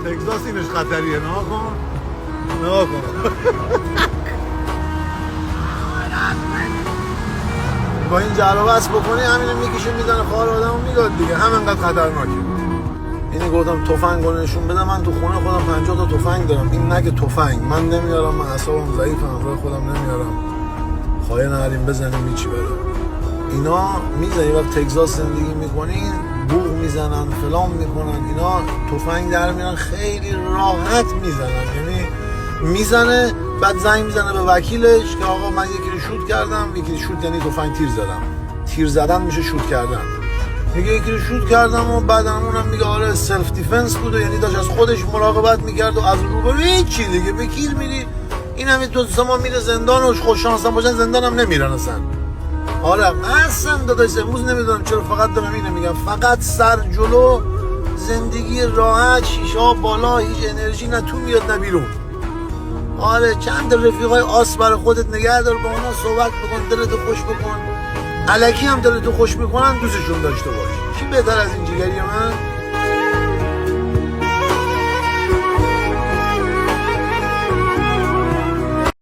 تگزاس اینش خطریه. نه کن با این جر و بحث بکنی همینو میکشه میزنه خوار آدمو میگاد دیگه. همینقدر خطرناکه. اینی گفتم تفنگ رو نشون بده. من تو خونه خودم 50 تا تفنگ دارم. این نگه تفنگ من نمیارم. من اعصابم ضعیفم. روی خودم نمیارم. خواهی نهاریم بزنیم هیچی بده. اینا میزنی وقت تگزاس زندگی میکنین بوق میزنن فلان میکنن. اینا تفنگ در میارن خیلی راحت میزنن. یعنی میزنه بعد زنگ میزنه به وکیلش که آقا من یکی رو شوت کردم. یکی رو شوت یعنی تفنگ تیر زدم. تیر زدن میشه شوت کردن. میگه یکی رو شوت کردم و بعد اونم میگه آره سلف دیفنس بوده. یعنی داشت از خودش مراقبت میکرد و از روبرو هیچی دیگه. به کیر میری این همین تو ما میره زندان و خوش شانس باشن زندان هم نمیرن اصلا. آره اصلا داداش امروز نمیدونم چرا فقط دارم اینو میگم. فقط سر جلو زندگی راحت شیشه بالا هیچ انرژی نه تو میاد نه بیرون. آره چند رفیقای آس برای خودت نگه دار با اونا صحبت بکن دلتو خوش بکن. الکی هم دلتو خوش میکنن دوستشون داشته باش. کی بهتر از این جگری من؟